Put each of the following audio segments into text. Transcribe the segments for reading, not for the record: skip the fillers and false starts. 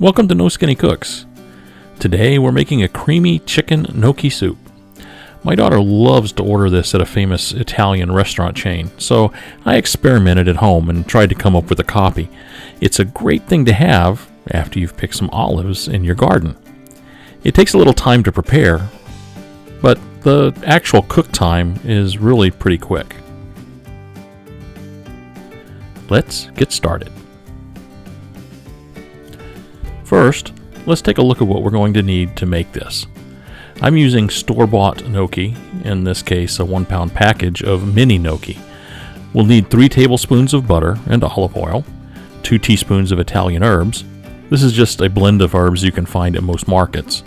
Welcome to No Skinny Cooks. Today we're making a creamy chicken gnocchi soup. My daughter loves to order this at a famous Italian restaurant chain, so I experimented at home and tried to come up with a copy. It's a great thing to have after you've picked some olives in your garden. It takes a little time to prepare, but the actual cook time is really pretty quick. Let's get started. First, let's take a look at what we're going to need to make this. I'm using store-bought gnocchi, in this case a 1-pound package of mini gnocchi. We'll need 3 tablespoons of butter and olive oil, 2 teaspoons of Italian herbs. This is just a blend of herbs you can find at most markets.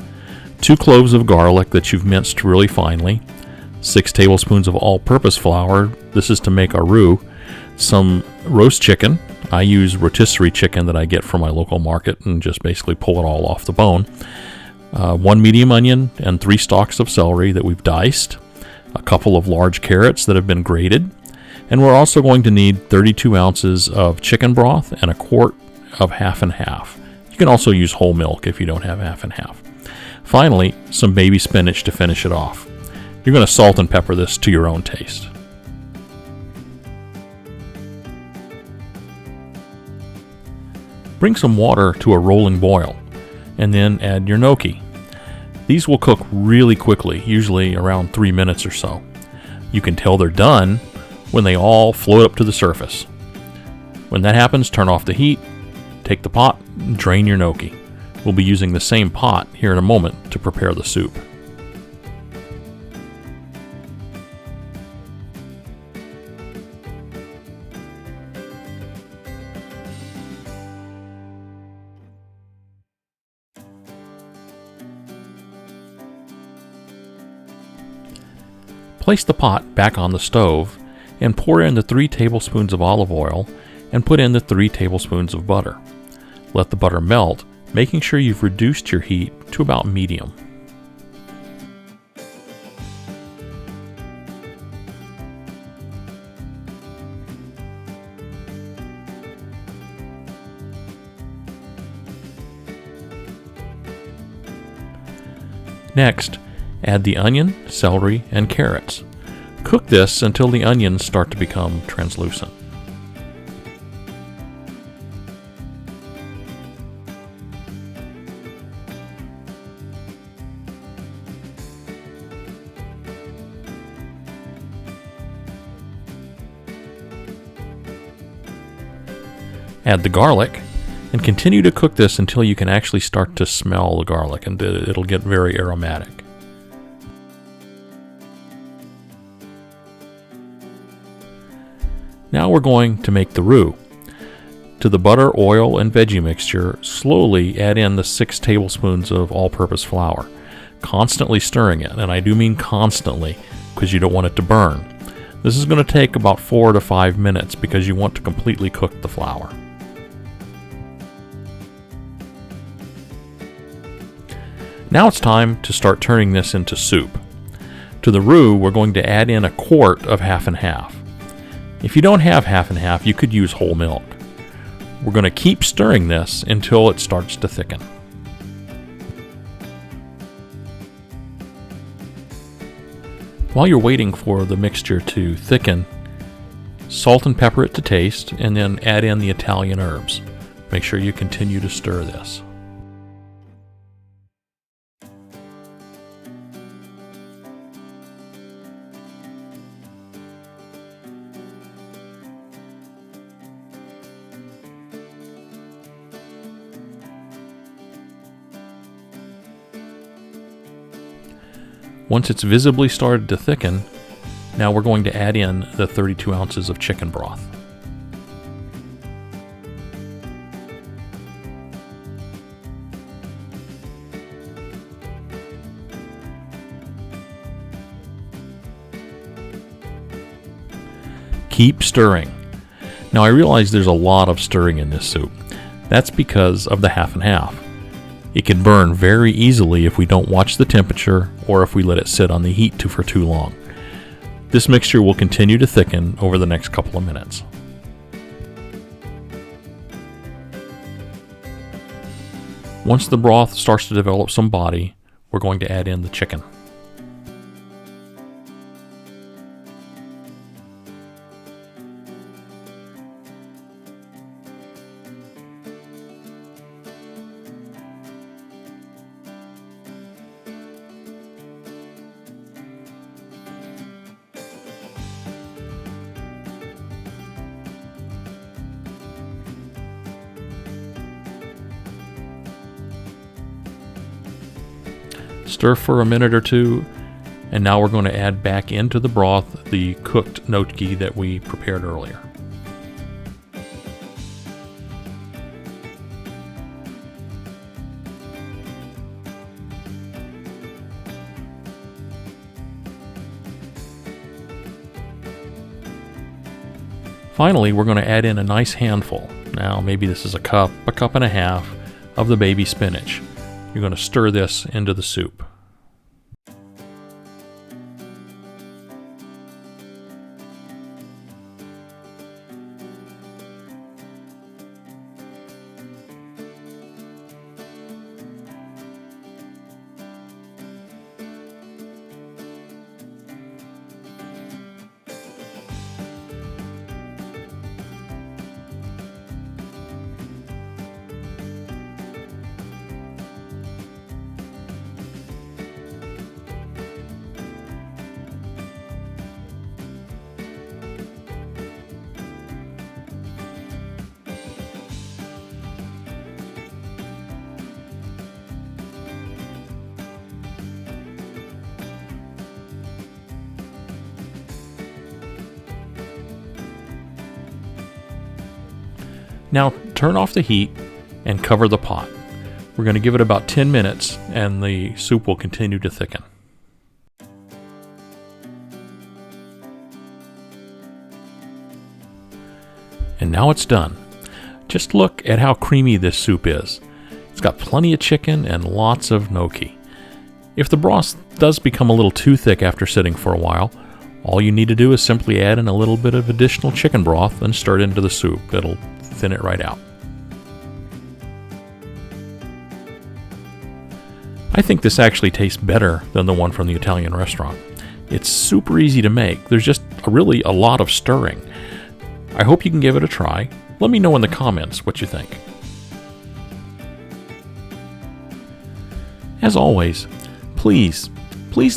2 cloves of garlic that you've minced really finely, 6 tablespoons of all-purpose flour, this is to make our roux, some roast chicken. I use rotisserie chicken that I get from my local market and just basically pull it all off the bone. 1 medium onion and 3 stalks of celery that we've diced. A couple of large carrots that have been grated. And we're also going to need 32 ounces of chicken broth and a quart of half and half. You can also use whole milk if you don't have half and half. Finally, some baby spinach to finish it off. You're going to salt and pepper this to your own taste. Bring some water to a rolling boil, and then add your gnocchi. These will cook really quickly, usually around 3 minutes or so. You can tell they're done when they all float up to the surface. When that happens, turn off the heat, take the pot, and drain your gnocchi. We'll be using the same pot here in a moment to prepare the soup. Place the pot back on the stove and pour in the 3 tablespoons of olive oil and put in the 3 tablespoons of butter. Let the butter melt, making sure you've reduced your heat to about medium. Next, add the onion, celery, and carrots. Cook this until the onions start to become translucent. Add the garlic and continue to cook this until you can actually start to smell the garlic, and it'll get very aromatic. Now we're going to make the roux. To the butter, oil, and veggie mixture, slowly add in the 6 tablespoons of all-purpose flour, constantly stirring it, and I do mean constantly because you don't want it to burn. This is going to take about 4 to 5 minutes because you want to completely cook the flour. Now it's time to start turning this into soup. To the roux, we're going to add in a quart of half and half. If you don't have half and half, you could use whole milk. We're going to keep stirring this until it starts to thicken. While you're waiting for the mixture to thicken, salt and pepper it to taste, and then add in the Italian herbs. Make sure you continue to stir this. Once it's visibly started to thicken, now we're going to add in the 32 ounces of chicken broth. Keep stirring. Now I realize there's a lot of stirring in this soup. That's because of the half and half. It can burn very easily if we don't watch the temperature or if we let it sit on the heat for too long. This mixture will continue to thicken over the next couple of minutes. Once the broth starts to develop some body, we're going to add in the chicken. Stir for a minute or two, and now we're going to add back into the broth the cooked gnocchi that we prepared earlier. Finally, we're going to add in a nice handful. Now, maybe this is a cup and a half of the baby spinach. You're going to stir this into the soup. Now turn off the heat and cover the pot. We're going to give it about 10 minutes and the soup will continue to thicken. And now it's done. Just look at how creamy this soup is. It's got plenty of chicken and lots of gnocchi. If the broth does become a little too thick after sitting for a while, all you need to do is simply add in a little bit of additional chicken broth and stir it into the soup. It'll thin it right out. I think this actually tastes better than the one from the Italian restaurant. It's super easy to make. There's just really a lot of stirring. I hope you can give it a try. Let me know in the comments what you think. As always, please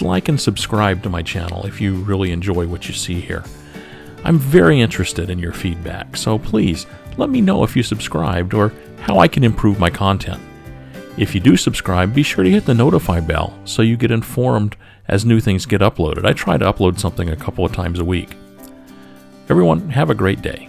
like and subscribe to my channel if you really enjoy what you see here. I'm very interested in your feedback, so please let me know if you subscribed or how I can improve my content. If you do subscribe, be sure to hit the notify bell so you get informed as new things get uploaded. I try to upload something a couple of times a week. Everyone, have a great day.